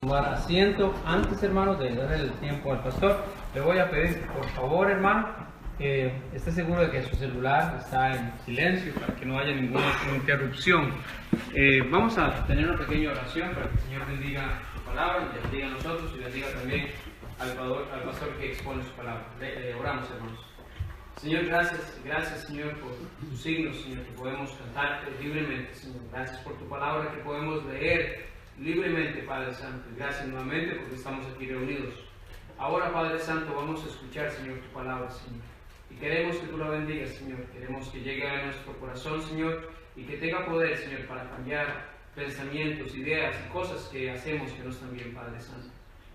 Tomar asiento. Antes, hermanos, de darle el tiempo al pastor, le voy a pedir, por favor, hermano, que esté seguro de que su celular está en silencio para que no haya ninguna interrupción. Vamos a tener una pequeña oración para que el Señor bendiga su palabra, y bendiga a nosotros y bendiga también al pastor que expone su palabra. Oramos, hermanos. Señor, gracias Señor por tus signos, Señor, que podemos cantarte libremente, Señor. Gracias por tu palabra que podemos leer libremente, Padre Santo. Gracias nuevamente porque estamos aquí reunidos. Ahora, Padre Santo, vamos a escuchar, Señor, tu palabra, Señor. Y queremos que tú la bendigas, Señor. Queremos que llegue a nuestro corazón, Señor, y que tenga poder, Señor, para cambiar pensamientos, ideas y cosas que hacemos que no están bien, Padre Santo.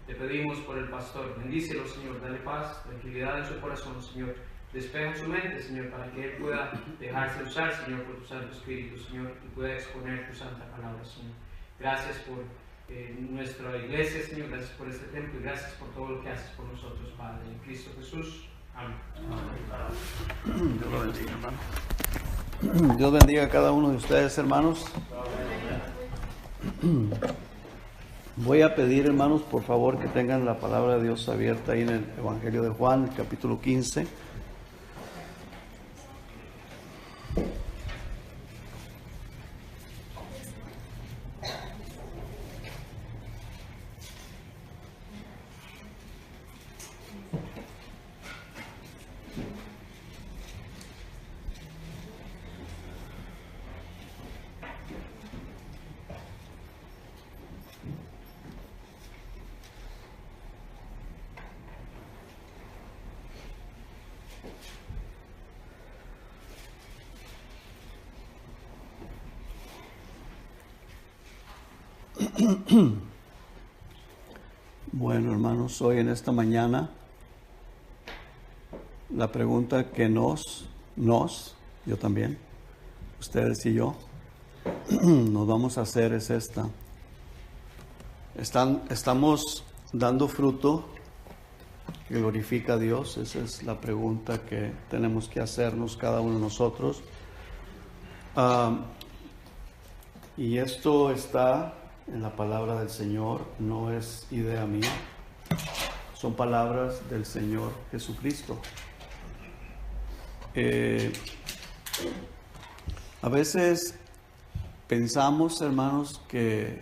Te pedimos por el pastor. Bendícelo, Señor. Dale paz, tranquilidad en su corazón, Señor. Despeja su mente, Señor, para que Él pueda dejarse usar, Señor, por tu Santo Espíritu, Señor, y pueda exponer tu santa palabra, Señor. Gracias por nuestra iglesia, Señor, gracias por este templo y gracias por todo lo que haces por nosotros, Padre. En Cristo Jesús. Amén. Dios lo bendiga, hermano. Dios bendiga a cada uno de ustedes, hermanos. Voy a pedir, hermanos, por favor, que tengan la palabra de Dios abierta ahí en el Evangelio de Juan, el capítulo 15. Bueno, hermanos, hoy en esta mañana la pregunta que yo también, ustedes y yo, nos vamos a hacer es esta. ¿Estamos dando fruto que glorifica a Dios? Esa es la pregunta que tenemos que hacernos cada uno de nosotros. Y esto está en la palabra del Señor, no es idea mía, son palabras del Señor Jesucristo. A veces pensamos, hermanos, que,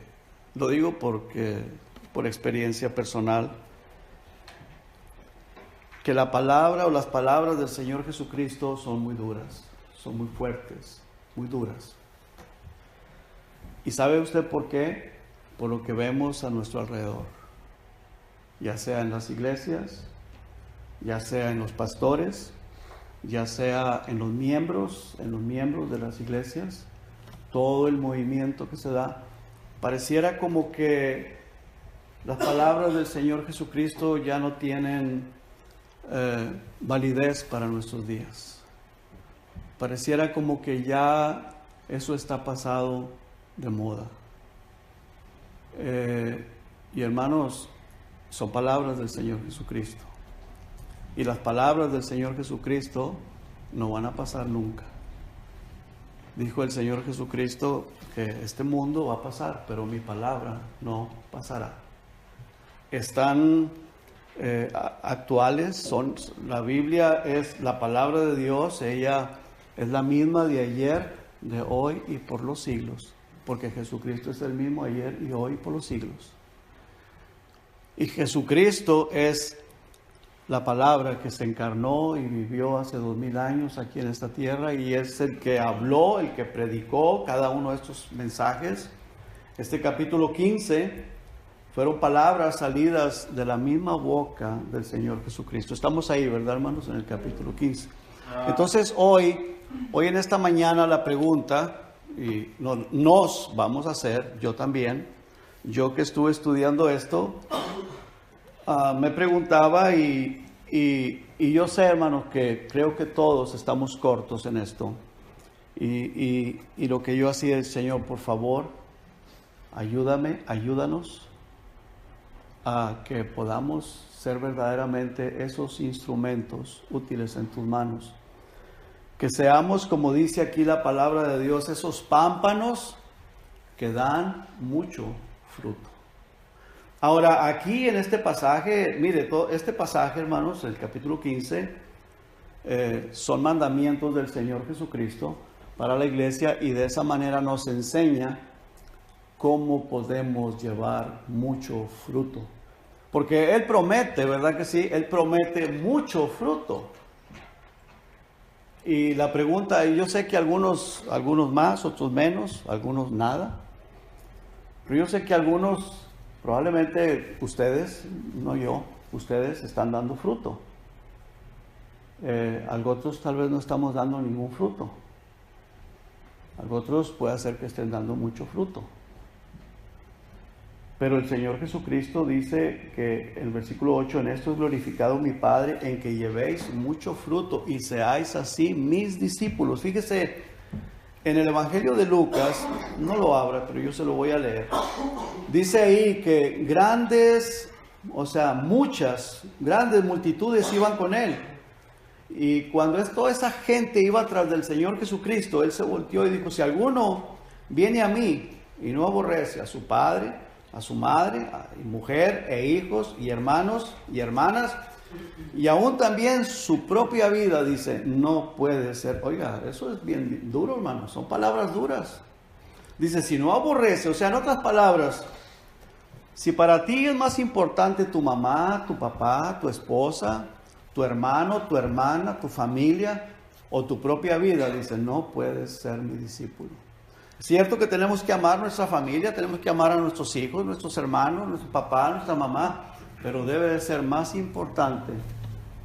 lo digo porque por experiencia personal, que la palabra o las palabras del Señor Jesucristo son muy duras, son muy fuertes, muy duras. ¿Y sabe usted por qué? Por lo que vemos a nuestro alrededor, ya sea en las iglesias, ya sea en los pastores, ya sea en los miembros de las iglesias, todo el movimiento que se da, pareciera como que las palabras del Señor Jesucristo ya no tienen validez para nuestros días. Pareciera como que ya eso está pasado de moda. Y hermanos, son palabras del Señor Jesucristo. Y las palabras del Señor Jesucristo no van a pasar nunca. Dijo el Señor Jesucristo que este mundo va a pasar, pero mi palabra no pasará. Están actuales, la Biblia es la palabra de Dios, ella es la misma de ayer, de hoy y por los siglos. Porque Jesucristo es el mismo ayer y hoy por los siglos. Y Jesucristo es la palabra que se encarnó y vivió hace 2000 años aquí en esta tierra, y es el que habló, el que predicó cada uno de estos mensajes. Este capítulo 15 fueron palabras salidas de la misma boca del Señor Jesucristo. Estamos ahí, ¿verdad, hermanos? En el capítulo 15. Entonces hoy en esta mañana la pregunta, y nos vamos a hacer, yo también, yo que estuve estudiando esto, me preguntaba y yo sé, hermanos, que creo que todos estamos cortos en esto, y lo que yo hacía es: Señor, por favor, ayúdanos a que podamos ser verdaderamente esos instrumentos útiles en tus manos. Que seamos, como dice aquí la palabra de Dios, esos pámpanos que dan mucho fruto. Ahora, aquí en este pasaje, mire, todo este pasaje, hermanos, el capítulo 15, son mandamientos del Señor Jesucristo para la iglesia, y de esa manera nos enseña cómo podemos llevar mucho fruto. Porque Él promete, ¿verdad que sí? Él promete mucho fruto. Y la pregunta, y yo sé que algunos más, otros menos, algunos nada, pero yo sé que algunos, probablemente ustedes, no yo, ustedes están dando fruto. Otros tal vez no estamos dando ningún fruto. Otros puede ser que estén dando mucho fruto. Pero el Señor Jesucristo dice que en el versículo 8, en esto es glorificado mi Padre, en que llevéis mucho fruto y seáis así mis discípulos. Fíjese, en el Evangelio de Lucas, no lo abra, pero yo se lo voy a leer. Dice ahí que muchas, grandes multitudes iban con Él. Y cuando toda esa gente iba tras del Señor Jesucristo, Él se volteó y dijo, si alguno viene a mí y no aborrece a su padre, a su madre, a mujer e hijos y hermanos y hermanas, y aún también su propia vida, dice, no puede ser. Oiga, eso es bien duro, hermano, son palabras duras. Dice, si no aborrece, o sea, en otras palabras, si para ti es más importante tu mamá, tu papá, tu esposa, tu hermano, tu hermana, tu familia o tu propia vida, dice, no puedes ser mi discípulo. Es cierto que tenemos que amar nuestra familia, tenemos que amar a nuestros hijos, nuestros hermanos, nuestro papá, nuestra mamá, pero debe de ser más importante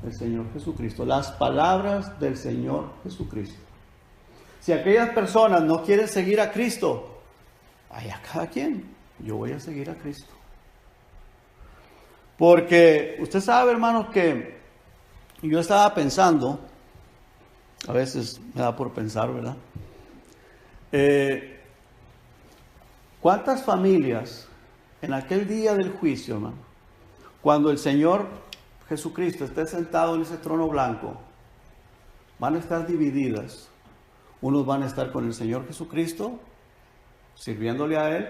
el Señor Jesucristo, las palabras del Señor Jesucristo. Si aquellas personas no quieren seguir a Cristo, a cada quien, yo voy a seguir a Cristo. Porque usted sabe, hermanos, que yo estaba pensando, a veces me da por pensar, ¿verdad? ¿Cuántas familias en aquel día del juicio, hermano, cuando el Señor Jesucristo esté sentado en ese trono blanco, van a estar divididas? Unos van a estar con el Señor Jesucristo, sirviéndole a Él,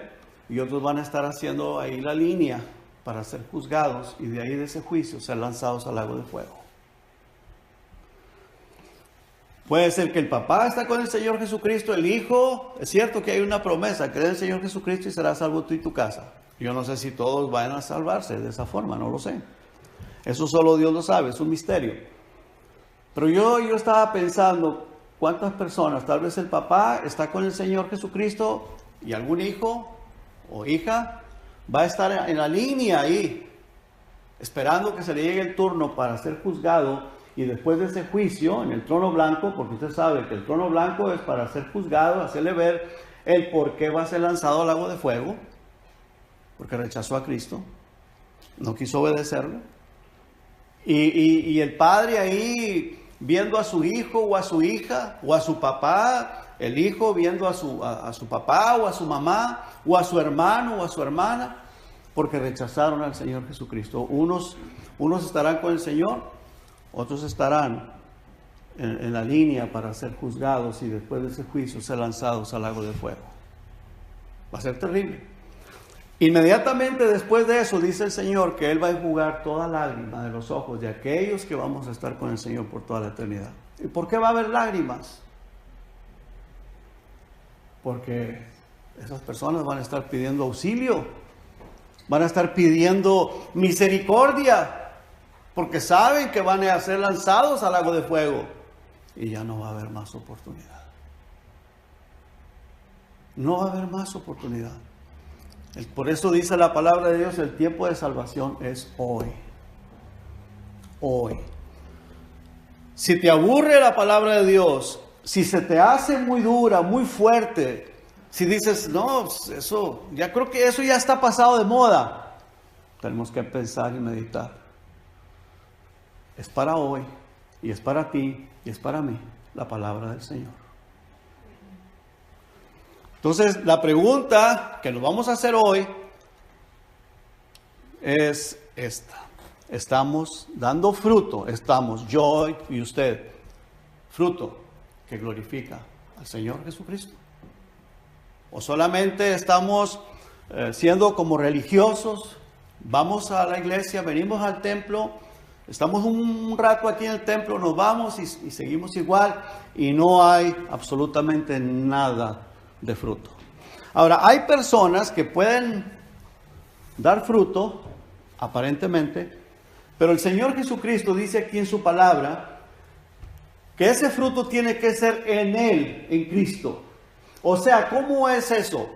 y otros van a estar haciendo ahí la línea para ser juzgados, y de ahí de ese juicio ser lanzados al lago de fuego. Puede ser que el papá está con el Señor Jesucristo, el hijo, es cierto que hay una promesa, cree en el Señor Jesucristo y serás salvo tú y tu casa. Yo no sé si todos vayan a salvarse de esa forma, no lo sé. Eso solo Dios lo sabe, es un misterio. Pero yo estaba pensando, ¿cuántas personas, tal vez el papá está con el Señor Jesucristo y algún hijo o hija va a estar en la línea ahí, esperando que se le llegue el turno para ser juzgado? Y después de ese juicio, en el trono blanco, porque usted sabe que el trono blanco es para ser juzgado, hacerle ver el por qué va a ser lanzado al lago de fuego, porque rechazó a Cristo, no quiso obedecerlo. Y el padre ahí viendo a su hijo o a su hija, o a su papá, el hijo viendo a su papá o a su mamá, o a su hermano o a su hermana, porque rechazaron al Señor Jesucristo. Unos estarán con el Señor, otros estarán en la línea para ser juzgados y después de ese juicio ser lanzados al lago de fuego. Va a ser terrible. Inmediatamente después de eso dice el Señor que Él va a enjugar toda lágrima de los ojos de aquellos que vamos a estar con el Señor por toda la eternidad. ¿Y por qué va a haber lágrimas? Porque esas personas van a estar pidiendo auxilio, van a estar pidiendo misericordia, porque saben que van a ser lanzados al lago de fuego y ya no va a haber más oportunidad. No va a haber más oportunidad. Por eso dice la palabra de Dios, el tiempo de salvación es hoy. Hoy. Si te aburre la palabra de Dios, si se te hace muy dura, muy fuerte, si dices, no, eso, ya creo que eso ya está pasado de moda, tenemos que pensar y meditar. Es para hoy, y es para ti, y es para mí, la palabra del Señor. Entonces, la pregunta que nos vamos a hacer hoy es esta. Estamos dando fruto, yo y usted, fruto que glorifica al Señor Jesucristo. O solamente estamos siendo como religiosos, vamos a la iglesia, venimos al templo, estamos un rato aquí en el templo, nos vamos y seguimos igual y no hay absolutamente nada de fruto. Ahora, hay personas que pueden dar fruto, aparentemente, pero el Señor Jesucristo dice aquí en su palabra que ese fruto tiene que ser en Él, en Cristo. O sea, ¿cómo es eso?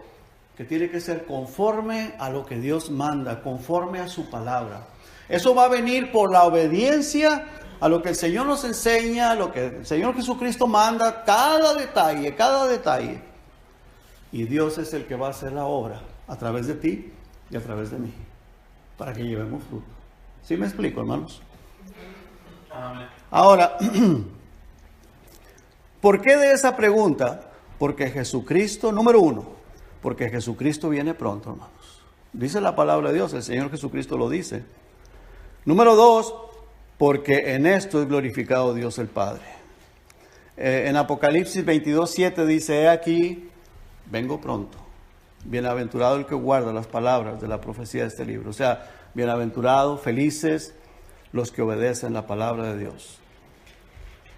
Que tiene que ser conforme a lo que Dios manda, conforme a su palabra. Eso va a venir por la obediencia a lo que el Señor nos enseña, lo que el Señor Jesucristo manda, cada detalle, cada detalle. Y Dios es el que va a hacer la obra a través de ti y a través de mí, para que llevemos fruto. ¿Sí me explico, hermanos? Amén. Ahora, ¿por qué de esa pregunta? Porque Jesucristo, número uno, porque Jesucristo viene pronto, hermanos. Dice la palabra de Dios, el Señor Jesucristo lo dice. Número dos, porque en esto es glorificado Dios el Padre. En Apocalipsis 22:7 dice, he aquí, vengo pronto. Bienaventurado el que guarda las palabras de la profecía de este libro. O sea, bienaventurados, felices los que obedecen la palabra de Dios.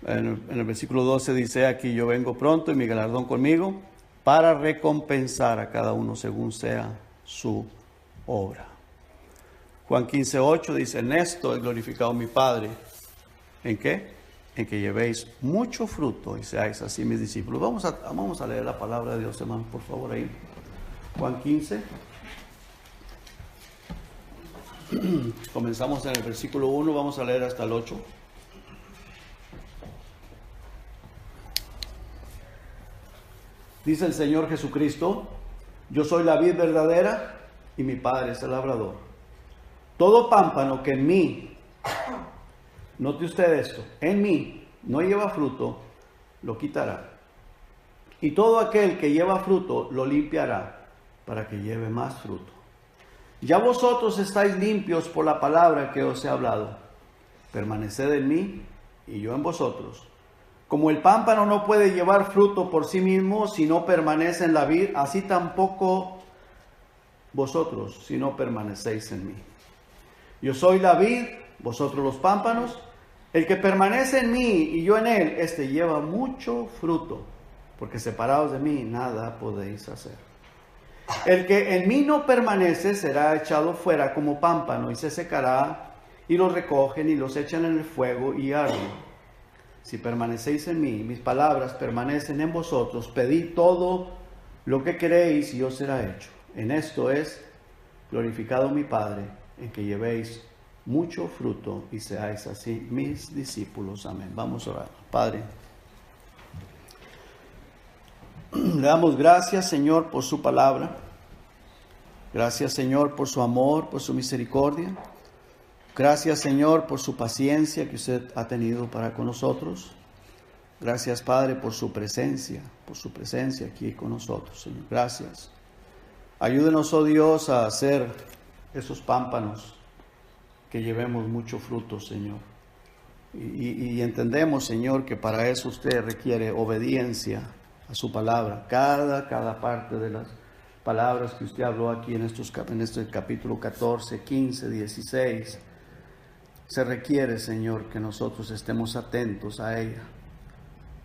En el versículo 12 dice, aquí yo vengo pronto y mi galardón conmigo para recompensar a cada uno según sea su obra. Juan 15:8 dice, en esto es glorificado mi Padre. ¿En qué? En que llevéis mucho fruto y seáis así mis discípulos. Vamos a leer la palabra de Dios, hermanos, por favor, ahí. Juan 15. Comenzamos en el versículo 1, vamos a leer hasta el 8. Dice el Señor Jesucristo, yo soy la vid verdadera y mi Padre es el labrador. Todo pámpano que en mí, note usted esto, en mí no lleva fruto, lo quitará. Y todo aquel que lleva fruto, lo limpiará para que lleve más fruto. Ya vosotros estáis limpios por la palabra que os he hablado. Permaneced en mí y yo en vosotros. Como el pámpano no puede llevar fruto por sí mismo si no permanece en la vid, así tampoco vosotros si no permanecéis en mí. Yo soy la vid, vosotros los pámpanos. El que permanece en mí y yo en él, este lleva mucho fruto, porque separados de mí nada podéis hacer. El que en mí no permanece será echado fuera como pámpano y se secará, y los recogen y los echan en el fuego y arden. Si permanecéis en mí, mis palabras permanecen en vosotros, pedid todo lo que queréis y os será hecho. En esto es glorificado mi Padre, en que llevéis mucho fruto y seáis así mis discípulos. Amén. Vamos a orar. Padre, le damos gracias, Señor, por su palabra. Gracias, Señor, por su amor, por su misericordia. Gracias, Señor, por su paciencia que usted ha tenido para con nosotros. Gracias, Padre, por su presencia aquí con nosotros, Señor. Gracias. Ayúdenos, oh Dios, a hacer esos pámpanos que llevemos mucho fruto, Señor. Y entendemos, Señor, que para eso usted requiere obediencia a su palabra. Cada parte de las palabras que usted habló aquí en este capítulo 14, 15, 16, se requiere, Señor, que nosotros estemos atentos a ella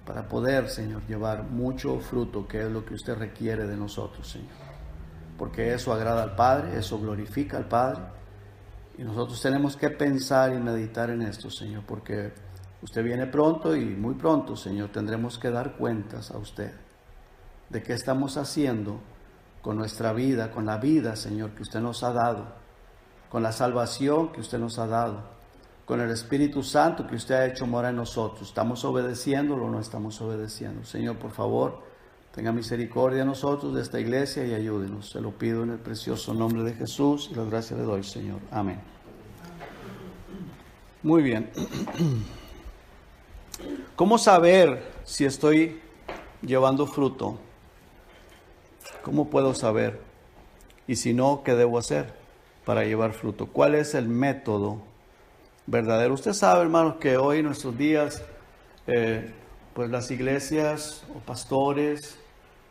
para poder, Señor, llevar mucho fruto, que es lo que usted requiere de nosotros, Señor. Porque eso agrada al Padre, eso glorifica al Padre. Y nosotros tenemos que pensar y meditar en esto, Señor, porque usted viene pronto y muy pronto, Señor, tendremos que dar cuentas a usted de qué estamos haciendo con nuestra vida, con la vida, Señor, que usted nos ha dado, con la salvación que usted nos ha dado, con el Espíritu Santo que usted ha hecho morar en nosotros. ¿Estamos obedeciéndolo o no estamos obedeciendo? Señor, por favor, tenga misericordia de nosotros, de esta iglesia, y ayúdenos. Se lo pido en el precioso nombre de Jesús y las gracias le doy, Señor. Amén. Muy bien. ¿Cómo saber si estoy llevando fruto? ¿Cómo puedo saber? Y si no, ¿qué debo hacer para llevar fruto? ¿Cuál es el método verdadero? Usted sabe, hermanos, que hoy en nuestros días, pues las iglesias o pastores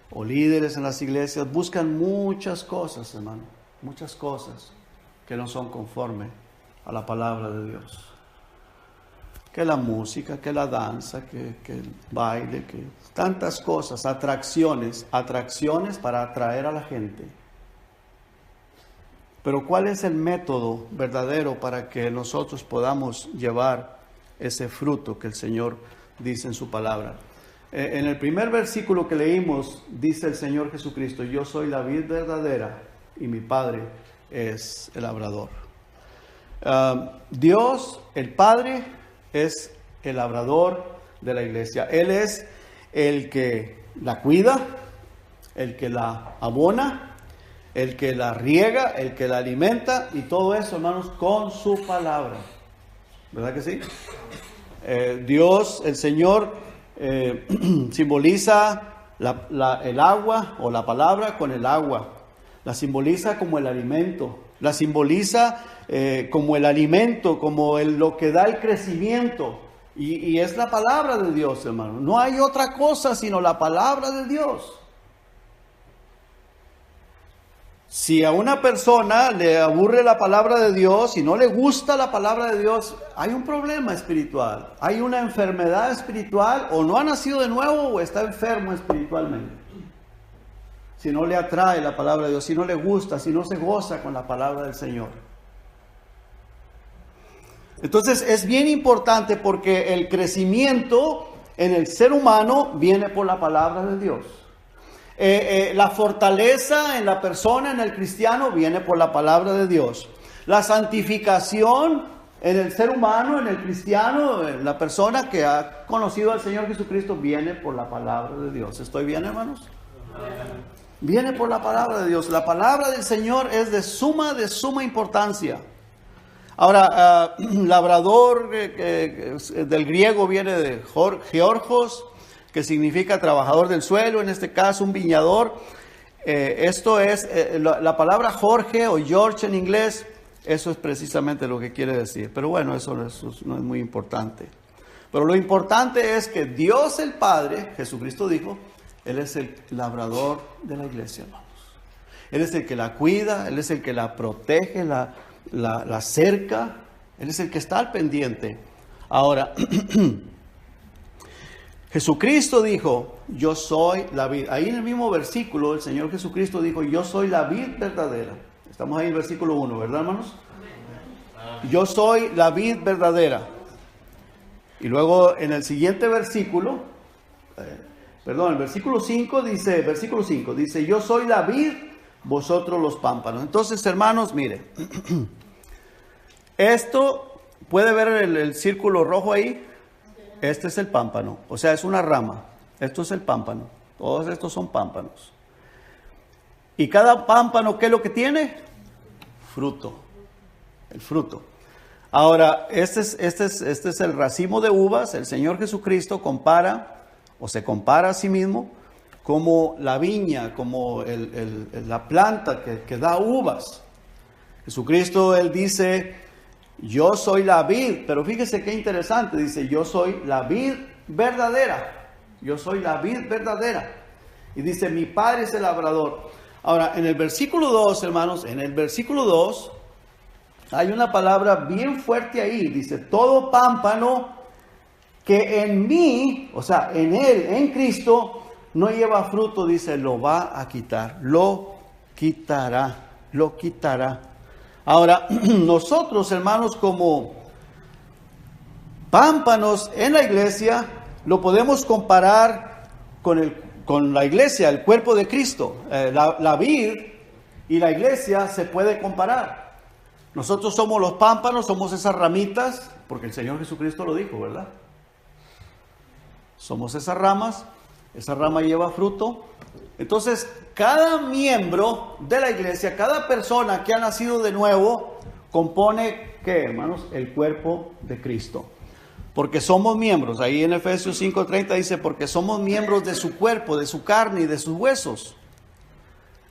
o líderes en las iglesias buscan muchas cosas, hermano, muchas cosas. que no son conforme a la palabra de Dios. Que la música, que la danza, que el baile, que tantas cosas, atracciones para atraer a la gente. Pero ¿cuál es el método verdadero para que nosotros podamos llevar ese fruto que el Señor dice en su palabra? En el primer versículo que leímos, dice el Señor Jesucristo: yo soy la vid verdadera y mi Padre es el labrador. Dios, el Padre, es el labrador de la iglesia. Él es el que la cuida, el que la abona, el que la riega, el que la alimenta, y todo eso, hermanos, con su palabra. ¿Verdad que sí? Dios, el Señor, simboliza el agua o la palabra con el agua. La simboliza como el alimento. La simboliza como el alimento, como lo que da el crecimiento. Y es la palabra de Dios, hermano. No hay otra cosa sino la palabra de Dios. Si a una persona le aburre la palabra de Dios y no le gusta la palabra de Dios, hay un problema espiritual, hay una enfermedad espiritual, o no ha nacido de nuevo o está enfermo espiritualmente. Si no le atrae la palabra de Dios, si no le gusta, si no se goza con la palabra del Señor. Entonces es bien importante, porque el crecimiento en el ser humano viene por la palabra de Dios. La fortaleza en la persona, en el cristiano, viene por la palabra de Dios. La santificación en el ser humano, en el cristiano, en la persona que ha conocido al Señor Jesucristo, viene por la palabra de Dios. ¿Estoy bien, hermanos? Viene por la palabra de Dios. La palabra del Señor es de suma importancia. Ahora, labrador del griego viene de georgos, que significa trabajador del suelo, en este caso un viñador. Esto es, la palabra Jorge o George en inglés, eso es precisamente lo que quiere decir. Pero bueno, eso no es muy importante. Pero lo importante es que Dios el Padre, Jesucristo dijo, Él es el labrador de la iglesia, hermanos. Él es el que la cuida, Él es el que la protege, la cerca, Él es el que está al pendiente. Ahora, Jesucristo dijo, yo soy la vid. Ahí en el mismo versículo, el Señor Jesucristo dijo, yo soy la vid verdadera. Estamos ahí en el versículo 1, ¿verdad, hermanos? Yo soy la vid verdadera. Y luego en el siguiente versículo, el versículo 5 dice, yo soy la vid, vosotros los pámpanos. Entonces, hermanos, mire, esto, ¿puede ver el círculo rojo ahí? Este es el pámpano, o sea, es una rama. Esto es el pámpano. Todos estos son pámpanos. Y cada pámpano, ¿qué es lo que tiene? Fruto. El fruto. Ahora, este es el racimo de uvas. El Señor Jesucristo se compara a sí mismo como la viña, como la planta que da uvas. Jesucristo, Él dice, yo soy la vid, pero fíjese qué interesante, dice, yo soy la vid verdadera. Yo soy la vid verdadera. Y dice, mi Padre es el labrador. Ahora, en el versículo 2, hermanos, en el versículo 2, hay una palabra bien fuerte ahí. Dice, todo pámpano que en mí, o sea, en Él, en Cristo, no lleva fruto, dice, lo va a quitar. Lo quitará. Ahora, nosotros, hermanos, como pámpanos en la iglesia, lo podemos comparar con la iglesia, el cuerpo de Cristo. La vid y la iglesia se puede comparar. Nosotros somos los pámpanos, somos esas ramitas, porque el Señor Jesucristo lo dijo, ¿verdad? Somos esas ramas, esa rama lleva fruto. Entonces, cada miembro de la iglesia, cada persona que ha nacido de nuevo, compone, ¿qué, hermanos? El cuerpo de Cristo. Porque somos miembros. Ahí en Efesios 5:30 dice, porque somos miembros de su cuerpo, de su carne y de sus huesos.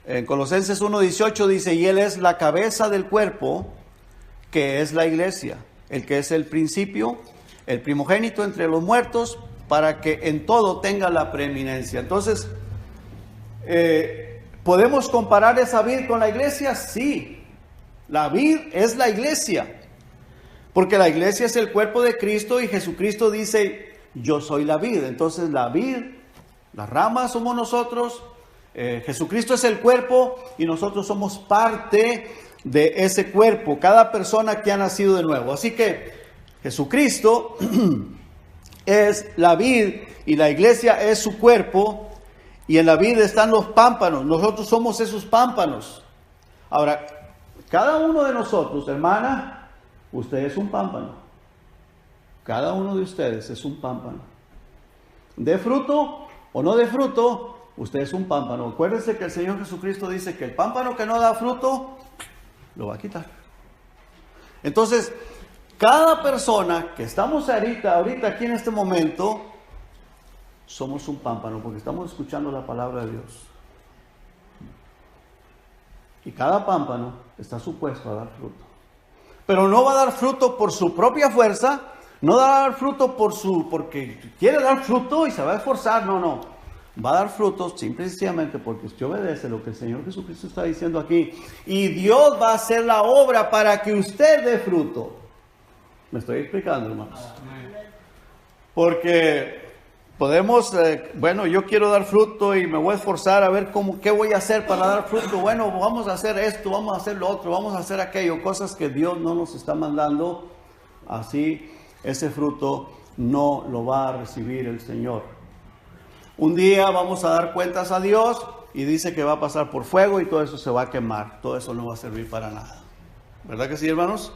En Colosenses 1:18 dice, y Él es la cabeza del cuerpo, que es la iglesia, el que es el principio, el primogénito entre los muertos, para que en todo tenga la preeminencia. Entonces, ¿podemos comparar esa vid con la iglesia? Sí. La vid es la iglesia. Porque la iglesia es el cuerpo de Cristo y Jesucristo dice, yo soy la vid. Entonces la vid, las ramas somos nosotros, Jesucristo es el cuerpo y nosotros somos parte de ese cuerpo, cada persona que ha nacido de nuevo. Así que Jesucristo es la vid y la iglesia es su cuerpo, y en la vid están los pámpanos, nosotros somos esos pámpanos. Ahora, cada uno de nosotros, hermana, usted es un pámpano. Cada uno de ustedes es un pámpano. De fruto o no de fruto, usted es un pámpano. Acuérdense que el Señor Jesucristo dice que el pámpano que no da fruto, lo va a quitar. Entonces, cada persona que estamos ahorita aquí en este momento, somos un pámpano porque estamos escuchando la palabra de Dios. Y cada pámpano está supuesto a dar fruto. Pero no va a dar fruto por su propia fuerza, no va a dar fruto porque quiere dar fruto y se va a esforzar, no. Va a dar fruto simple y sencillamente porque usted obedece lo que el Señor Jesucristo está diciendo aquí. Y Dios va a hacer la obra para que usted dé fruto. ¿Me estoy explicando, hermanos? Porque podemos, yo quiero dar fruto y me voy a esforzar a ver qué voy a hacer para dar fruto. Bueno, vamos a hacer esto, vamos a hacer lo otro, vamos a hacer aquello, cosas que Dios no nos está mandando. Así, ese fruto no lo va a recibir el Señor. Un día vamos a dar cuentas a Dios y dice que va a pasar por fuego y todo eso se va a quemar. Todo eso no va a servir para nada. ¿Verdad que sí, hermanos?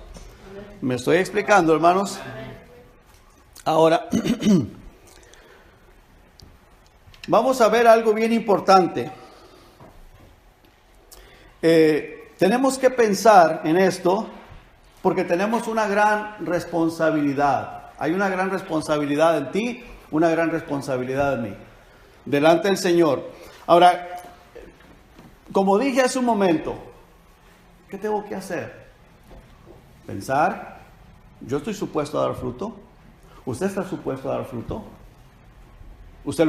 ¿Me estoy explicando, hermanos? Ahora, vamos a ver algo bien importante. Tenemos que pensar en esto porque tenemos una gran responsabilidad. Hay una gran responsabilidad en ti, una gran responsabilidad en mí, delante del Señor. Ahora, como dije hace un momento, ¿qué tengo que hacer? Pensar, yo estoy supuesto a dar fruto. ¿Usted está supuesto a dar fruto?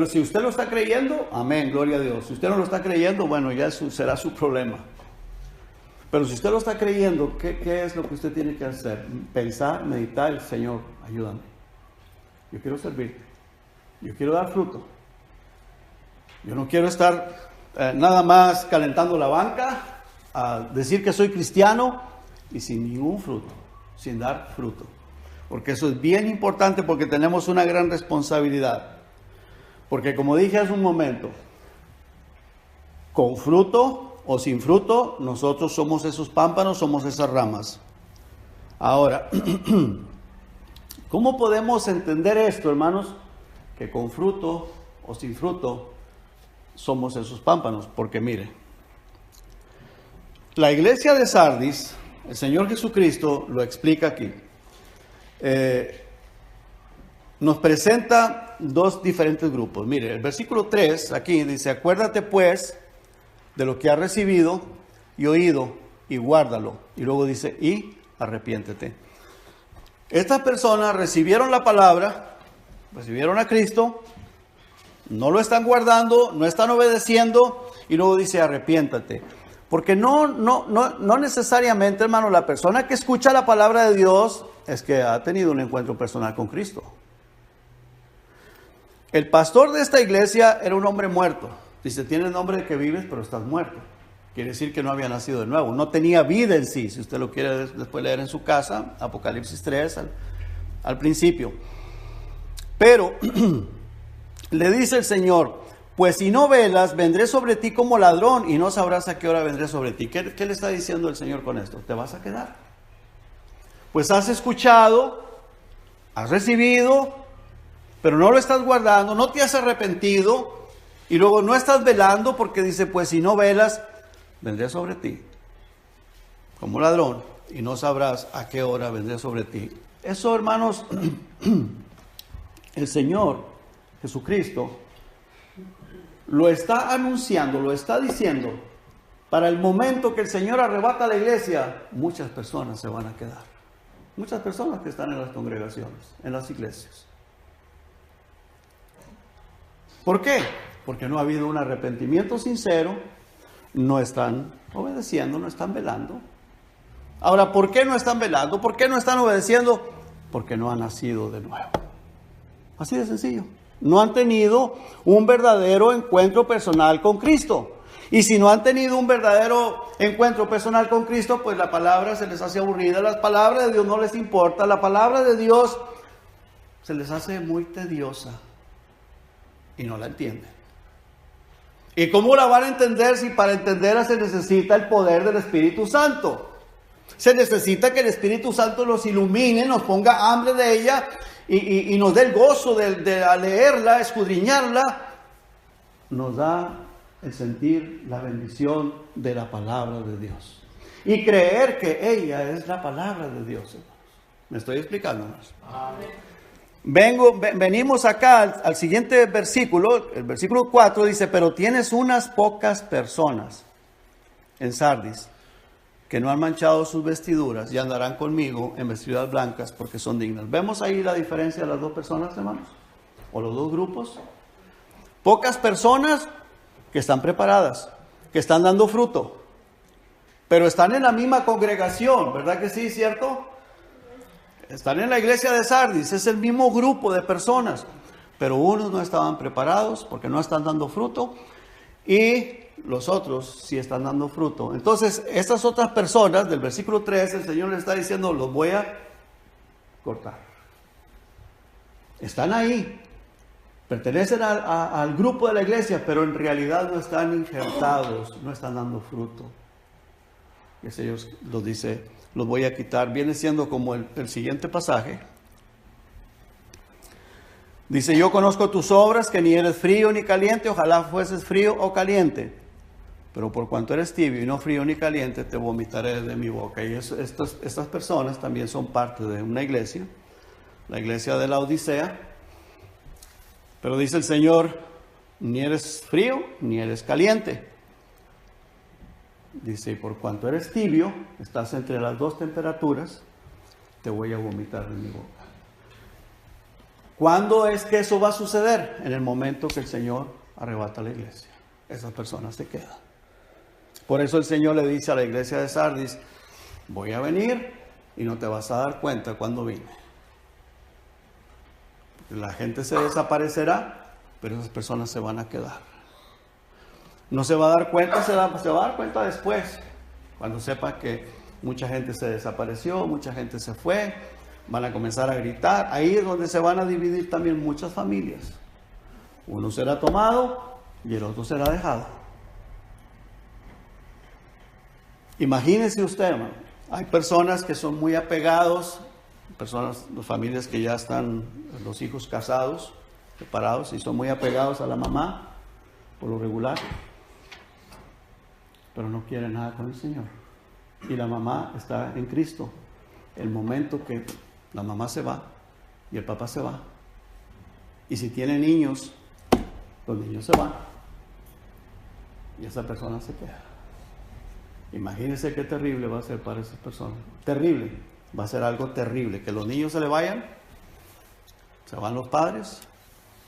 Si usted lo está creyendo, amén, gloria a Dios. Si usted no lo está creyendo, bueno, ya será su problema. Pero si usted lo está creyendo, ¿qué es lo que usted tiene que hacer? Pensar, meditar, Señor, ayúdame. Yo quiero servirte. Yo quiero dar fruto. Yo no quiero estar nada más calentando la banca, a decir que soy cristiano y sin ningún fruto, sin dar fruto. Porque eso es bien importante porque tenemos una gran responsabilidad. Porque como dije hace un momento, con fruto o sin fruto, nosotros somos esos pámpanos, somos esas ramas. Ahora, ¿cómo podemos entender esto, hermanos? Que con fruto o sin fruto somos esos pámpanos. Porque mire, la iglesia de Sardis, el Señor Jesucristo lo explica aquí. Nos presenta dos diferentes grupos. Mire, el versículo 3 aquí dice, acuérdate pues de lo que has recibido y oído y guárdalo. Y luego dice, y arrepiéntete. Estas personas recibieron la palabra, recibieron a Cristo, no lo están guardando, no están obedeciendo, y luego dice, arrepiéntate. Porque no necesariamente, hermano, la persona que escucha la palabra de Dios es que ha tenido un encuentro personal con Cristo. El pastor de esta iglesia era un hombre muerto. Dice, tienes nombre de que vives, pero estás muerto. Quiere decir que no había nacido de nuevo. No tenía vida en sí. Si usted lo quiere después leer en su casa, Apocalipsis 3, al principio. Pero, le dice el Señor, pues si no velas, vendré sobre ti como ladrón y no sabrás a qué hora vendré sobre ti. ¿Qué le está diciendo el Señor con esto? Te vas a quedar. Pues has escuchado, has recibido, pero no lo estás guardando, no te has arrepentido y luego no estás velando porque dice, pues si no velas, vendré sobre ti como ladrón y no sabrás a qué hora vendré sobre ti. Eso, hermanos, el Señor Jesucristo lo está anunciando, lo está diciendo. Para el momento que el Señor arrebata la iglesia, muchas personas se van a quedar. Muchas personas que están en las congregaciones, en las iglesias. ¿Por qué? Porque no ha habido un arrepentimiento sincero, no están obedeciendo, no están velando. Ahora, ¿por qué no están velando? ¿Por qué no están obedeciendo? Porque no han nacido de nuevo. Así de sencillo. No han tenido un verdadero encuentro personal con Cristo. Y si no han tenido un verdadero encuentro personal con Cristo, pues la palabra se les hace aburrida, la palabra de Dios no les importa, la palabra de Dios se les hace muy tediosa y no la entienden. ¿Y cómo la van a entender si para entenderla se necesita el poder del Espíritu Santo? Se necesita que el Espíritu Santo nos ilumine, nos ponga hambre de ella y nos dé el gozo de leerla, escudriñarla. Nos da el sentir la bendición de la palabra de Dios. Y creer que ella es la palabra de Dios. ¿Me estoy explicando más? Venimos acá al siguiente versículo, el versículo 4 dice, pero tienes unas pocas personas en Sardis que no han manchado sus vestiduras y andarán conmigo en vestiduras blancas porque son dignas. ¿Vemos ahí la diferencia de las dos personas, hermanos? ¿O los dos grupos? Pocas personas que están preparadas, que están dando fruto, pero están en la misma congregación, ¿verdad que sí, cierto? Están en la iglesia de Sardis, es el mismo grupo de personas, pero unos no estaban preparados porque no están dando fruto y los otros sí están dando fruto. Entonces, estas otras personas, del versículo 3, el Señor les está diciendo, los voy a cortar. Están ahí, pertenecen al grupo de la iglesia, pero en realidad no están injertados, no están dando fruto. Y el Señor los dice, los voy a quitar. Viene siendo como el siguiente pasaje. Dice, yo conozco tus obras, que ni eres frío ni caliente, ojalá fueses frío o caliente. Pero por cuanto eres tibio y no frío ni caliente, te vomitaré de mi boca. Y estas personas también son parte de una iglesia, la iglesia de la Odisea. Pero dice el Señor, ni eres frío ni eres caliente. Dice, y por cuanto eres tibio, estás entre las dos temperaturas, te voy a vomitar de mi boca. ¿Cuándo es que eso va a suceder? En el momento que el Señor arrebata la iglesia. Esas personas se quedan. Por eso el Señor le dice a la iglesia de Sardis, voy a venir y no te vas a dar cuenta cuando vine. La gente se desaparecerá, pero esas personas se van a quedar. No se va a dar cuenta, se va a dar cuenta después, cuando sepa que mucha gente se desapareció, mucha gente se fue, van a comenzar a gritar. Ahí es donde se van a dividir también muchas familias. Uno será tomado y el otro será dejado. Imagínese usted, hermano, hay personas que son muy apegados, familias que ya están, los hijos casados, separados, y son muy apegados a la mamá, por lo regular, pero no quieren nada con el Señor. Y la mamá está en Cristo. El momento que la mamá se va y el papá se va, y si tiene niños, los niños se van, y esa persona se queda. Imagínense qué terrible va a ser para esas personas. Terrible. Va a ser algo terrible. Que los niños se le vayan, se van los padres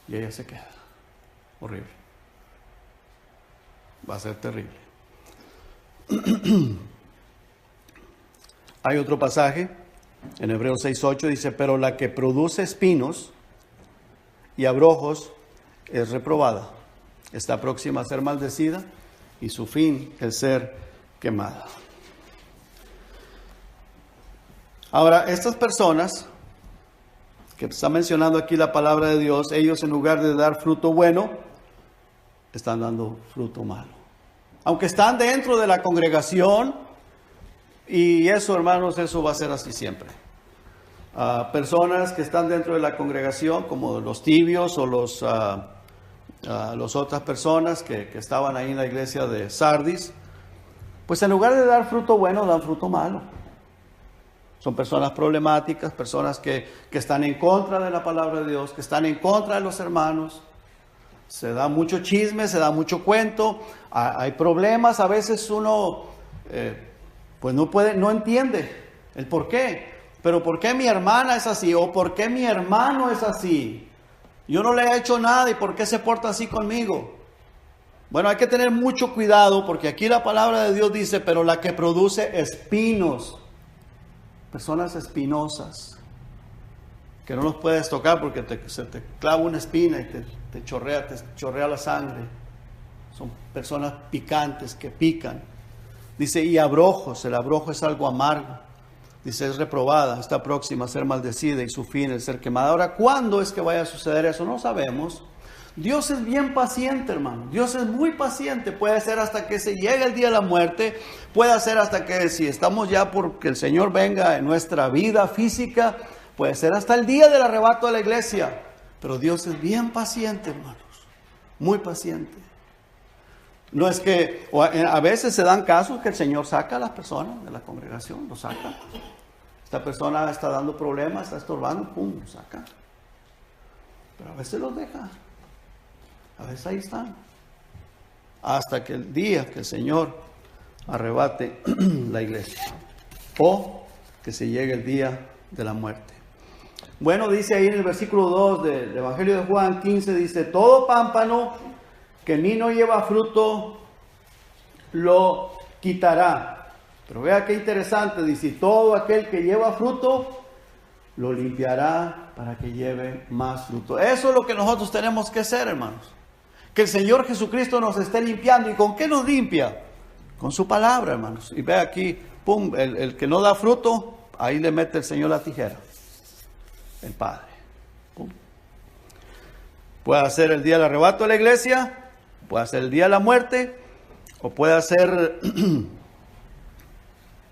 y ella se queda. Horrible. Va a ser terrible. Hay otro pasaje en Hebreos 6:8, dice, pero la que produce espinos y abrojos es reprobada. Está próxima a ser maldecida y su fin es ser quemada. Ahora, estas personas que está mencionando aquí la palabra de Dios, ellos en lugar de dar fruto bueno, están dando fruto malo. Aunque están dentro de la congregación, y eso, hermanos, eso va a ser así siempre. Personas que están dentro de la congregación, como los tibios o las otras personas que estaban ahí en la iglesia de Sardis, pues en lugar de dar fruto bueno, dan fruto malo. Son personas problemáticas, personas que están en contra de la palabra de Dios, que están en contra de los hermanos. Se da mucho chisme, se da mucho cuento, hay problemas, a veces uno pues no entiende el por qué. Pero ¿por qué mi hermana es así? ¿O por qué mi hermano es así? Yo no le he hecho nada y ¿por qué se porta así conmigo? Bueno, hay que tener mucho cuidado porque aquí la palabra de Dios dice, pero la que produce espinos personas espinosas, que no los puedes tocar porque se te clava una espina y te chorrea la sangre. Son personas picantes que pican. Dice, y abrojos, el abrojo es algo amargo. Dice, es reprobada, está próxima a ser maldecida y su fin es ser quemada. Ahora, ¿cuándo es que vaya a suceder eso? No sabemos. Dios es bien paciente, hermano. Dios es muy paciente. Puede ser hasta que se llegue el día de la muerte. Puede ser hasta que, si estamos ya porque el Señor venga en nuestra vida física, puede ser hasta el día del arrebato de la iglesia. Pero Dios es bien paciente, hermanos. Muy paciente. No es que, a veces se dan casos que el Señor saca a las personas de la congregación, lo saca. Esta persona está dando problemas, está estorbando, pum, lo saca. Pero a veces los deja. A veces ahí están. Hasta que el día que el Señor arrebate la iglesia. O que se llegue el día de la muerte. Bueno, dice ahí en el versículo 2 del Evangelio de Juan 15, dice, todo pámpano que en mí no lleva fruto, lo quitará. Pero vea qué interesante, dice, todo aquel que lleva fruto, lo limpiará para que lleve más fruto. Eso es lo que nosotros tenemos que hacer, hermanos. Que el Señor Jesucristo nos esté limpiando. ¿Y con qué nos limpia? Con su palabra, hermanos. Y ve aquí, pum, el que no da fruto, ahí le mete el Señor la tijera. El Padre. Pum. Puede ser el día del arrebato de la iglesia, puede ser el día de la muerte, o puede ser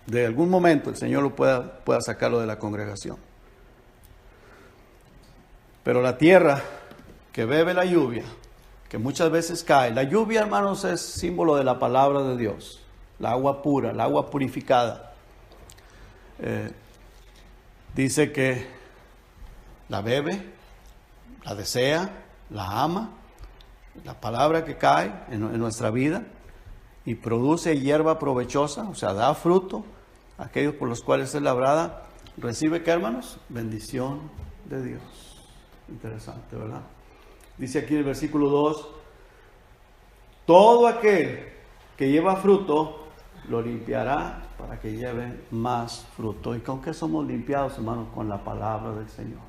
de algún momento el Señor lo pueda sacarlo de la congregación. Pero la tierra que bebe la lluvia, que muchas veces cae. La lluvia, hermanos, es símbolo de la palabra de Dios. La agua pura, la agua purificada. Dice que la bebe, la desea, la ama. La palabra que cae en nuestra vida y produce hierba provechosa, o sea, da fruto. Aquellos por los cuales es labrada, recibe, ¿qué, hermanos? Bendición de Dios. Interesante, ¿verdad? Dice aquí en el versículo 2, todo aquel que lleva fruto, lo limpiará para que lleve más fruto. ¿Y con qué somos limpiados, hermanos? Con la palabra del Señor.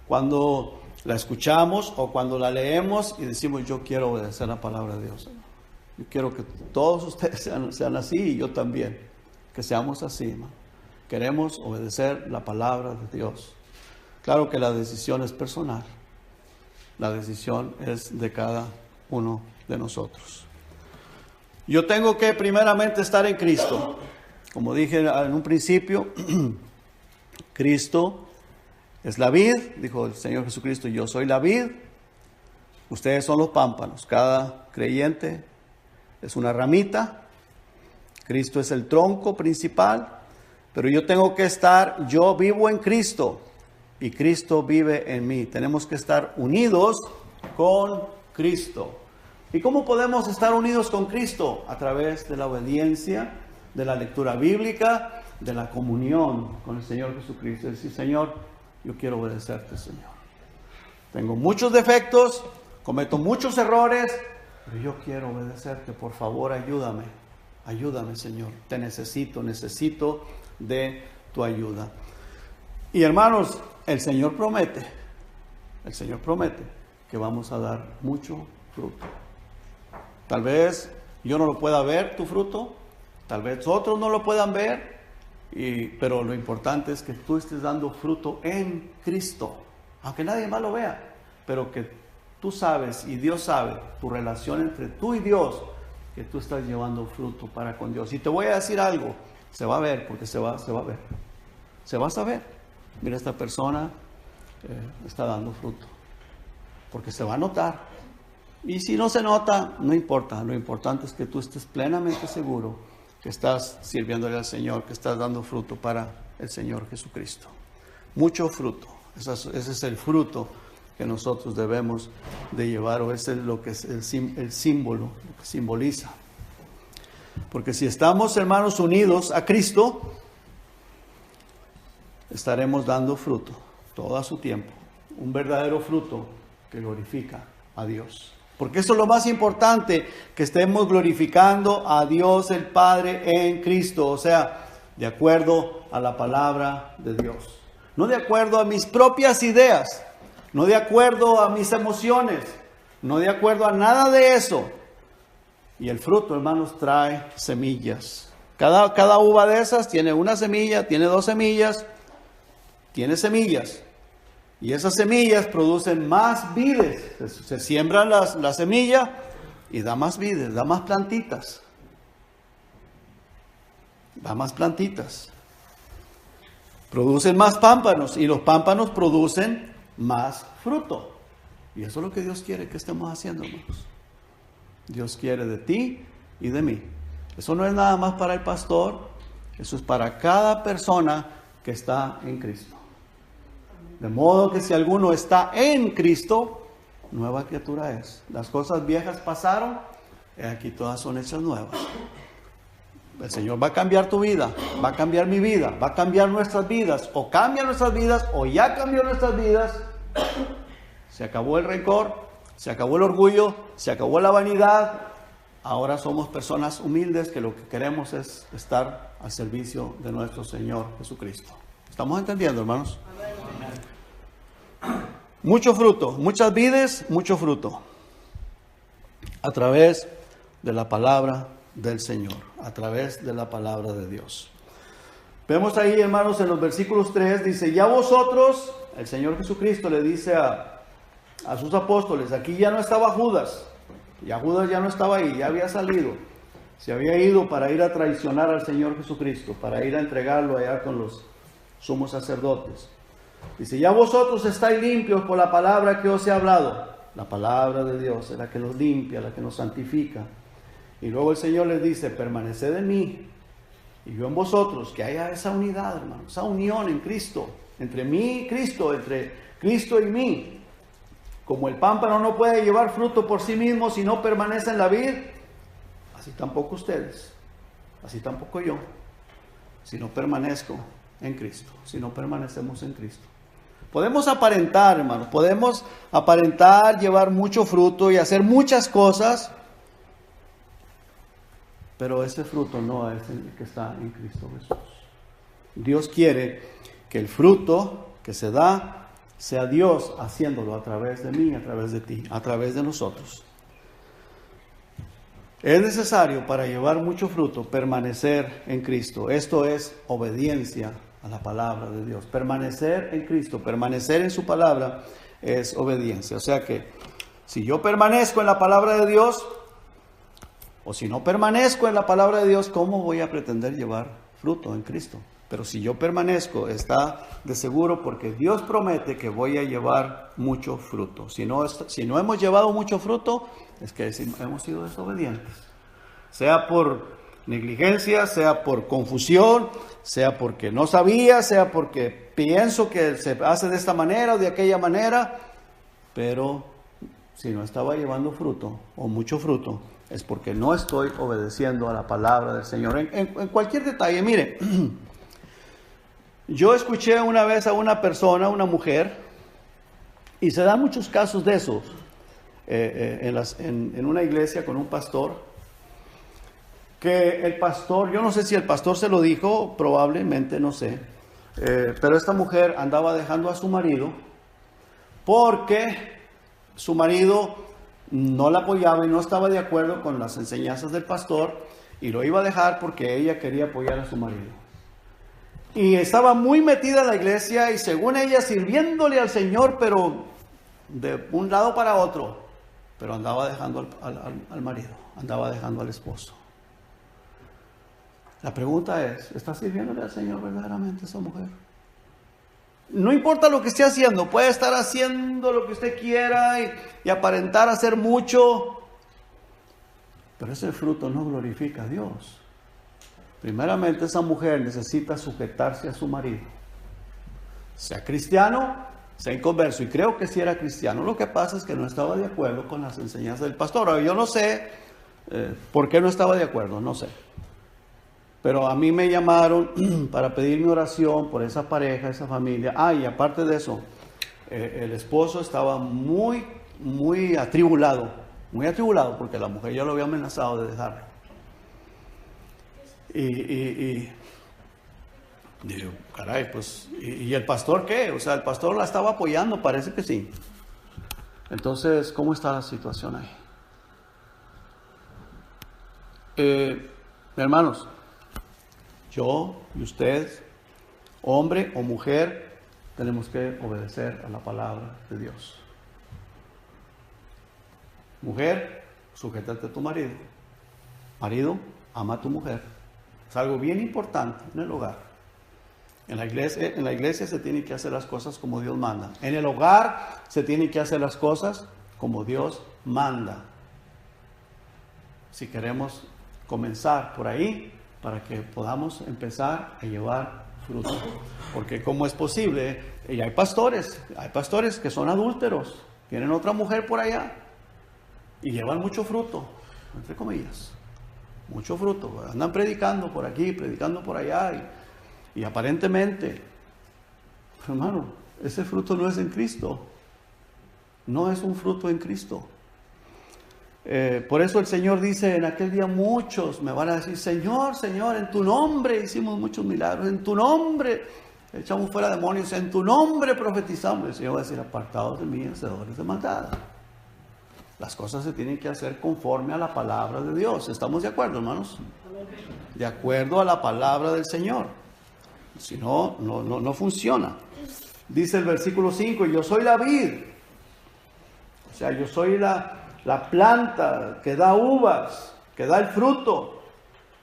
Cuando la escuchamos o cuando la leemos y decimos, yo quiero obedecer la palabra de Dios. Yo quiero que todos ustedes sean así y yo también, que seamos así, hermano. Queremos obedecer la palabra de Dios. Claro que la decisión es personal. La decisión es de cada uno de nosotros. Yo tengo que primeramente estar en Cristo. Como dije en un principio, Cristo es la vid, dijo el Señor Jesucristo, yo soy la vid, ustedes son los pámpanos. Cada creyente es una ramita, Cristo es el tronco principal, pero yo tengo que estar, yo vivo en Cristo y Cristo vive en mí. Tenemos que estar unidos con Cristo. ¿Y cómo podemos estar unidos con Cristo? A través de la obediencia, de la lectura bíblica, de la comunión con el Señor Jesucristo. Es decir, Señor, yo quiero obedecerte, Señor. Tengo muchos defectos, cometo muchos errores, pero yo quiero obedecerte. Por favor, ayúdame. Ayúdame, Señor. Te necesito de tu ayuda. Y hermanos, el Señor promete que vamos a dar mucho fruto. Tal vez yo no lo pueda ver, tu fruto. Tal vez otros no lo puedan ver. Pero lo importante es que tú estés dando fruto en Cristo. Aunque nadie más lo vea. Pero que tú sabes y Dios sabe tu relación entre tú y Dios. Que tú estás llevando fruto para con Dios. Y te voy a decir algo. Se va a ver porque se va a ver. Se va a saber. Mira, esta persona está dando fruto. Porque se va a notar. Y si no se nota, no importa. Lo importante es que tú estés plenamente seguro que estás sirviéndole al Señor, que estás dando fruto para el Señor Jesucristo. Mucho fruto. Ese es el fruto que nosotros debemos de llevar, o ese es lo que es el símbolo, lo que simboliza. Porque si estamos, hermanos, unidos a Cristo, estaremos dando fruto todo a su tiempo. Un verdadero fruto que glorifica a Dios. Porque eso es lo más importante, que estemos glorificando a Dios el Padre en Cristo. O sea, de acuerdo a la palabra de Dios. No de acuerdo a mis propias ideas, no de acuerdo a mis emociones, no de acuerdo a nada de eso. Y el fruto, hermanos, trae semillas. Cada uva de esas tiene una semilla, tiene 2 semillas, tiene semillas. Y esas semillas producen más vides. Se siembran la semilla y da más vides, da más plantitas. Da más plantitas. Producen más pámpanos y los pámpanos producen más fruto. Y eso es lo que Dios quiere que estemos haciendo, hermanos. Dios quiere de ti y de mí. Eso no es nada más para el pastor, eso es para cada persona que está en Cristo. De modo que si alguno está en Cristo, nueva criatura es. Las cosas viejas pasaron, y aquí todas son hechas nuevas. El Señor va a cambiar tu vida, va a cambiar mi vida, va a cambiar nuestras vidas, o cambia nuestras vidas, o ya cambió nuestras vidas. Se acabó el rencor, se acabó el orgullo, se acabó la vanidad. Ahora somos personas humildes que lo que queremos es estar al servicio de nuestro Señor Jesucristo. ¿Estamos entendiendo, hermanos? Mucho fruto, muchas vides, mucho fruto. A través de la palabra del Señor, a través de la palabra de Dios. Vemos ahí, hermanos, en los versículos 3, dice, ya vosotros, el Señor Jesucristo le dice a sus apóstoles, aquí ya no estaba Judas, ya Judas ya no estaba ahí, ya había salido, se había ido para ir a traicionar al Señor Jesucristo, para ir a entregarlo allá con los sumos sacerdotes. Dice, ya vosotros estáis limpios por la palabra que os he hablado. La palabra de Dios es la que nos limpia, la que nos santifica. Y luego el Señor les dice, permaneced en mí y yo en vosotros, que haya esa unidad, hermano, esa unión en Cristo, entre mí y Cristo, entre Cristo y mí. Como el pámpano no puede llevar fruto por sí mismo si no permanece en la vid, así tampoco ustedes, así tampoco yo, si no permanezco en Cristo, si no permanecemos en Cristo. Podemos aparentar, hermanos, podemos aparentar, llevar mucho fruto y hacer muchas cosas, pero ese fruto no es el que está en Cristo Jesús. Dios quiere que el fruto que se da sea Dios haciéndolo a través de mí, a través de ti, a través de nosotros. Es necesario para llevar mucho fruto permanecer en Cristo. Esto es obediencia a la palabra de Dios. Permanecer en Cristo, permanecer en su palabra es obediencia. O sea que si yo permanezco en la palabra de Dios, o si no permanezco en la palabra de Dios, ¿cómo voy a pretender llevar fruto en Cristo? Pero si yo permanezco, está de seguro porque Dios promete que voy a llevar mucho fruto. Si no hemos llevado mucho fruto, es que hemos sido desobedientes. Sea por negligencia, sea por confusión, sea porque no sabía, sea porque pienso que se hace de esta manera o de aquella manera. Pero si no estaba llevando fruto o mucho fruto, es porque no estoy obedeciendo a la palabra del Señor. En cualquier detalle, mire, yo escuché una vez a una persona, una mujer, y se dan muchos casos de esos en una iglesia con un pastor, que el pastor, yo no sé si el pastor se lo dijo, probablemente, no sé, pero esta mujer andaba dejando a su marido porque su marido no la apoyaba y no estaba de acuerdo con las enseñanzas del pastor, y lo iba a dejar porque ella quería apoyar a su marido. Y estaba muy metida en la iglesia y según ella sirviéndole al Señor, pero de un lado para otro, pero andaba dejando al marido, andaba dejando al esposo. La pregunta es, ¿está sirviéndole al Señor verdaderamente esa mujer? No importa lo que esté haciendo, puede estar haciendo lo que usted quiera y aparentar hacer mucho, pero ese fruto no glorifica a Dios. Primeramente, esa mujer necesita sujetarse a su marido, sea cristiano, sea inconverso, y creo que sí era cristiano. Lo que pasa es que no estaba de acuerdo con las enseñanzas del pastor. Ahora, yo no sé por qué no estaba de acuerdo, no sé. Pero a mí me llamaron para pedir mi oración por esa pareja, esa familia. Y aparte de eso, el esposo estaba muy atribulado porque la mujer ya lo había amenazado de dejarlo. Y Digo, caray, pues, ¿y el pastor qué? O sea, el pastor la estaba apoyando, parece que sí. Entonces, ¿cómo está la situación ahí? Hermanos, yo y usted, hombre o mujer, tenemos que obedecer a la palabra de Dios. Mujer, sujétate a tu marido. Marido, ama a tu mujer. Es algo bien importante en el hogar. En la iglesia se tienen que hacer las cosas como Dios manda. En el hogar se tienen que hacer las cosas como Dios manda. Si queremos comenzar por ahí, para que podamos empezar a llevar fruto. Porque ¿cómo es posible? Y hay pastores que son adúlteros, tienen otra mujer por allá y llevan mucho fruto, entre comillas, mucho fruto. Andan predicando por aquí, predicando por allá y aparentemente, hermano, ese fruto no es en Cristo. No es un fruto en Cristo. Por eso el Señor dice, en aquel día muchos me van a decir, Señor, Señor, en tu nombre hicimos muchos milagros, en tu nombre echamos fuera demonios, en tu nombre profetizamos. El Señor va a decir, apartados de mí, hacedores de maldad. Las cosas se tienen que hacer conforme a la palabra de Dios. ¿Estamos de acuerdo, hermanos? De acuerdo a la palabra del Señor. Si no, no funciona. Dice el versículo 5, yo soy la vid. O sea, yo soy la planta que da uvas, que da el fruto.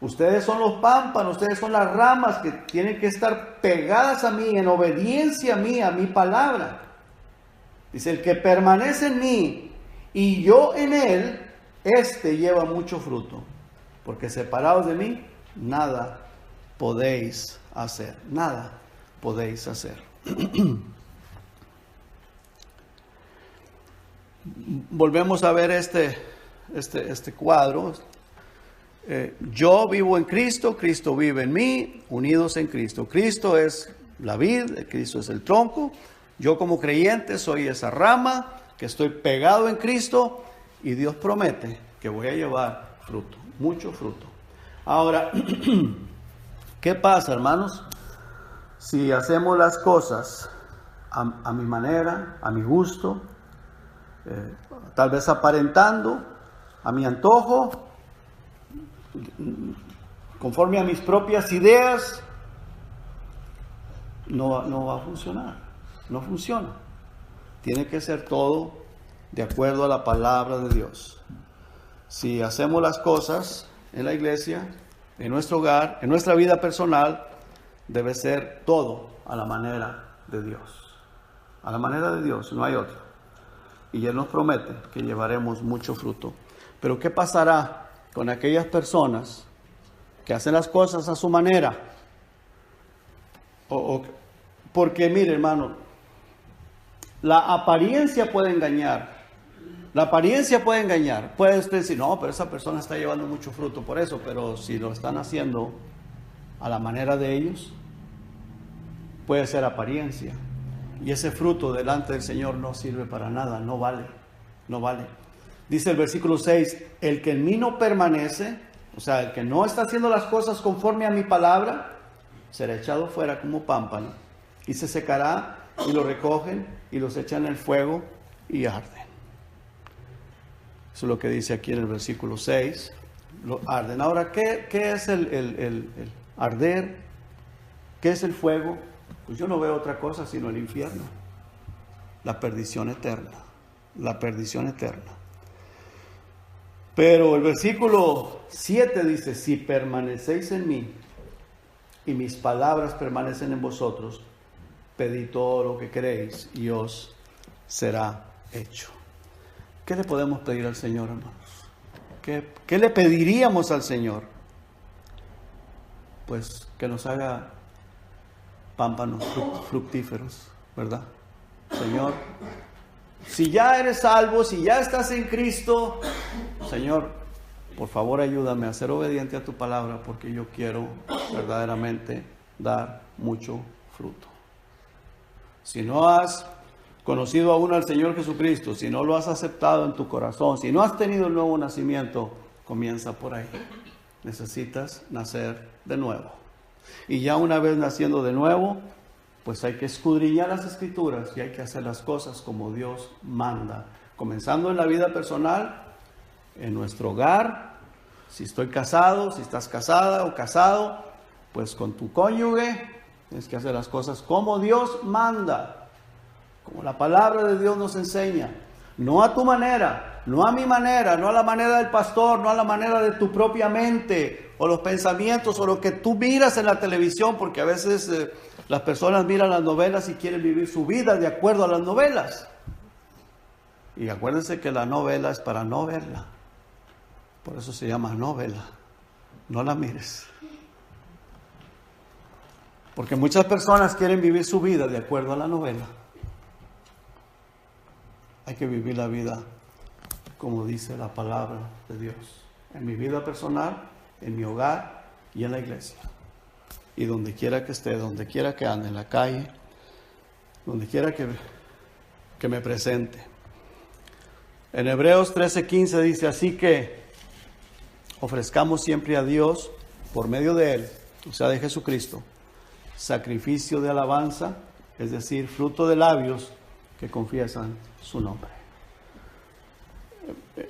Ustedes son los pámpanos, ustedes son las ramas que tienen que estar pegadas a mí, en obediencia a mí, a mi palabra. Dice, el que permanece en mí y yo en él, este lleva mucho fruto. Porque separados de mí, nada podéis hacer. Nada podéis hacer. Volvemos a ver este cuadro. Yo vivo en Cristo, Cristo vive en mí, unidos en Cristo. Cristo es la vid, Cristo es el tronco. Yo como creyente soy esa rama que estoy pegado en Cristo y Dios promete que voy a llevar fruto, mucho fruto. Ahora, ¿qué pasa, hermanos? Si hacemos las cosas a mi manera, a mi gusto, tal vez aparentando, a mi antojo, conforme a mis propias ideas, no va a funcionar, no funciona. Tiene que ser todo de acuerdo a la palabra de Dios. Si hacemos las cosas en la iglesia, en nuestro hogar, en nuestra vida personal, debe ser todo a la manera de Dios. A la manera de Dios, no hay otro. Y Él nos promete que llevaremos mucho fruto. Pero ¿qué pasará con aquellas personas que hacen las cosas a su manera? Porque mire, hermano, la apariencia puede engañar. La apariencia puede engañar. Puede usted decir, no, pero esa persona está llevando mucho fruto por eso. Pero si lo están haciendo a la manera de ellos, puede ser apariencia. Y ese fruto delante del Señor no sirve para nada, no vale, no vale. Dice el versículo 6, el que en mí no permanece, o sea, el que no está haciendo las cosas conforme a mi palabra, será echado fuera como pámpano y se secará y lo recogen y los echan en el fuego y arden. Eso es lo que dice aquí en el versículo 6, lo arden. Ahora, ¿qué es el arder? ¿Qué es el fuego? Pues yo no veo otra cosa sino el infierno, la perdición eterna, la perdición eterna. Pero el versículo 7 dice, si permanecéis en mí y mis palabras permanecen en vosotros, pedid todo lo que queréis y os será hecho. ¿Qué le podemos pedir al Señor, hermanos? ¿Qué le pediríamos al Señor? Pues que nos haga pámpanos fructíferos, ¿verdad? Señor, si ya eres salvo, si ya estás en Cristo, Señor, por favor ayúdame a ser obediente a tu palabra, porque yo quiero verdaderamente dar mucho fruto. Si no has conocido aún al Señor Jesucristo, si no lo has aceptado en tu corazón, si no has tenido el nuevo nacimiento, comienza por ahí. Necesitas nacer de nuevo. Y ya una vez naciendo de nuevo, pues hay que escudriñar las Escrituras y hay que hacer las cosas como Dios manda. Comenzando en la vida personal, en nuestro hogar, si estoy casado, si estás casada o casado, pues con tu cónyuge tienes que hacer las cosas como Dios manda, como la palabra de Dios nos enseña. No a tu manera, no a mi manera, no a la manera del pastor, no a la manera de tu propia mente o los pensamientos o lo que tú miras en la televisión, porque a veces las personas miran las novelas y quieren vivir su vida de acuerdo a las novelas. Y acuérdense que la novela es para no verla. Por eso se llama novela. No la mires. Porque muchas personas quieren vivir su vida de acuerdo a la novela. Hay que vivir la vida como dice la palabra de Dios. En mi vida personal, en mi hogar y en la iglesia. Y donde quiera que esté, donde quiera que ande, en la calle, donde quiera que me presente. En Hebreos 13:15 dice, así que ofrezcamos siempre a Dios, por medio de Él, o sea de Jesucristo, sacrificio de alabanza, es decir, fruto de labios que confiesan su nombre.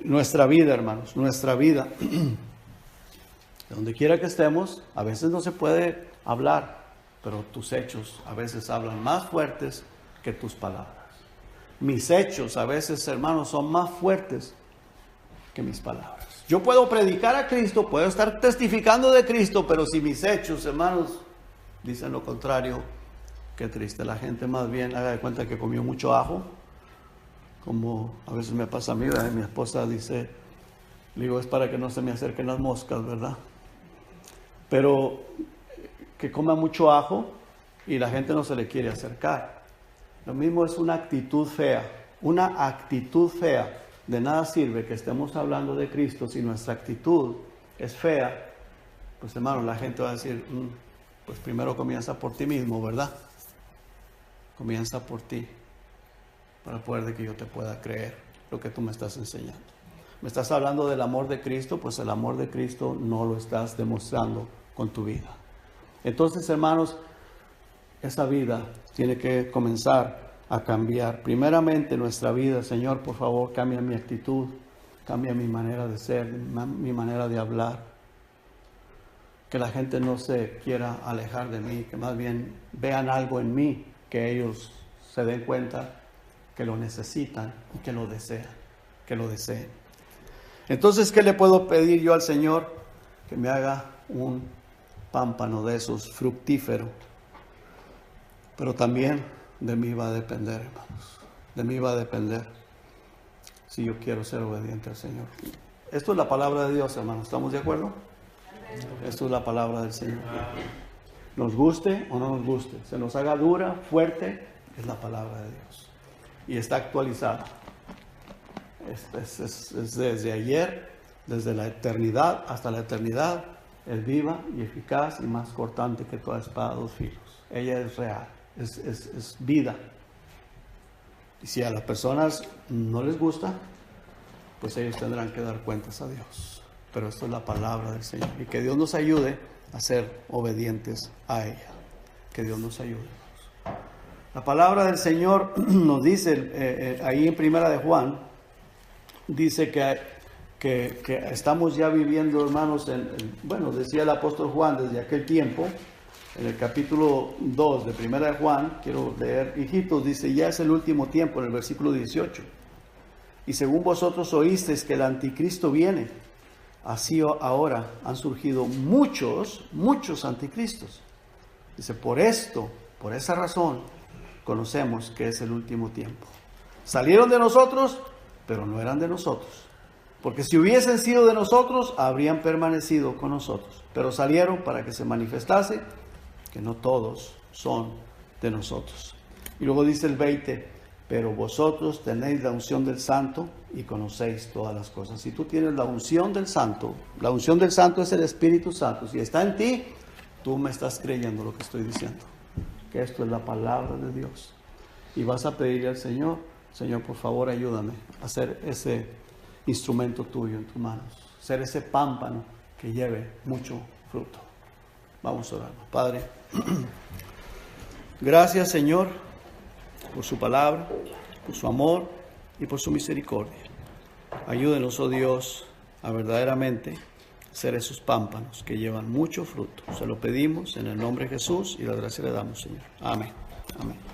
Nuestra vida, hermanos, nuestra vida, donde quiera que estemos, a veces no se puede hablar, pero tus hechos a veces hablan más fuertes que tus palabras. Mis hechos a veces, hermanos, son más fuertes que mis palabras. Yo puedo predicar a Cristo, puedo estar testificando de Cristo, pero si mis hechos, hermanos, dicen lo contrario, qué triste. La gente más bien haga de cuenta que comió mucho ajo, como a veces me pasa a mí, ¿verdad? Mi esposa dice, le digo, es para que no se me acerquen las moscas, ¿verdad? Pero que coma mucho ajo y la gente no se le quiere acercar. Lo mismo es una actitud fea. Una actitud fea. De nada sirve que estemos hablando de Cristo si nuestra actitud es fea. Pues hermano, la gente va a decir, pues primero comienza por ti mismo, ¿verdad? Comienza por ti, para poder de que yo te pueda creer lo que tú me estás enseñando. Me estás hablando del amor de Cristo, pues el amor de Cristo no lo estás demostrando con tu vida. Entonces, hermanos, esa vida tiene que comenzar a cambiar. Primeramente nuestra vida, Señor, por favor, cambia mi actitud, cambia mi manera de ser, mi manera de hablar. Que la gente no se quiera alejar de mí, que más bien vean algo en mí, que ellos se den cuenta que lo necesitan y que lo desean, que lo deseen. Entonces, ¿qué le puedo pedir yo al Señor? Que me haga un pámpano de esos fructífero. Pero también de mí va a depender, hermanos. De mí va a depender si yo quiero ser obediente al Señor. Esto es la palabra de Dios, hermanos. ¿Estamos de acuerdo? Esto es la palabra del Señor. Nos guste o no nos guste, se nos haga dura, fuerte, es la palabra de Dios. Y está actualizada. Es desde ayer, desde la eternidad hasta la eternidad, es viva y eficaz y más cortante que toda espada de dos filos. Ella es real, es vida. Y si a las personas no les gusta, pues ellos tendrán que dar cuentas a Dios. Pero esto es la palabra del Señor. Y que Dios nos ayude a ser obedientes a ella. Que Dios nos ayude. La palabra del Señor nos dice, ahí en Primera de Juan, dice que estamos ya viviendo, hermanos, bueno, decía el apóstol Juan desde aquel tiempo, en el capítulo 2 de Primera de Juan, quiero leer, hijitos, dice, ya es el último tiempo, en el versículo 18. Y según vosotros oísteis que el anticristo viene, así ahora han surgido muchos anticristos. Dice, por esa razón, conocemos que es el último tiempo. Salieron de nosotros, pero no eran de nosotros. Porque si hubiesen sido de nosotros, habrían permanecido con nosotros. Pero salieron para que se manifestase que no todos son de nosotros. Y luego dice el 20, pero vosotros tenéis la unción del Santo y conocéis todas las cosas. Si tú tienes la unción del Santo es el Espíritu Santo. Si está en ti, tú me estás creyendo lo que estoy diciendo. Que esto es la palabra de Dios. Y vas a pedirle al Señor, Señor, por favor, ayúdame a ser ese instrumento tuyo en tus manos. Ser ese pámpano que lleve mucho fruto. Vamos a orar. Padre, gracias, Señor, por su palabra, por su amor y por su misericordia. Ayúdenos, oh Dios, a verdaderamente ser esos pámpanos que llevan mucho fruto. Se lo pedimos en el nombre de Jesús y la gracia le damos, Señor. Amén. Amén.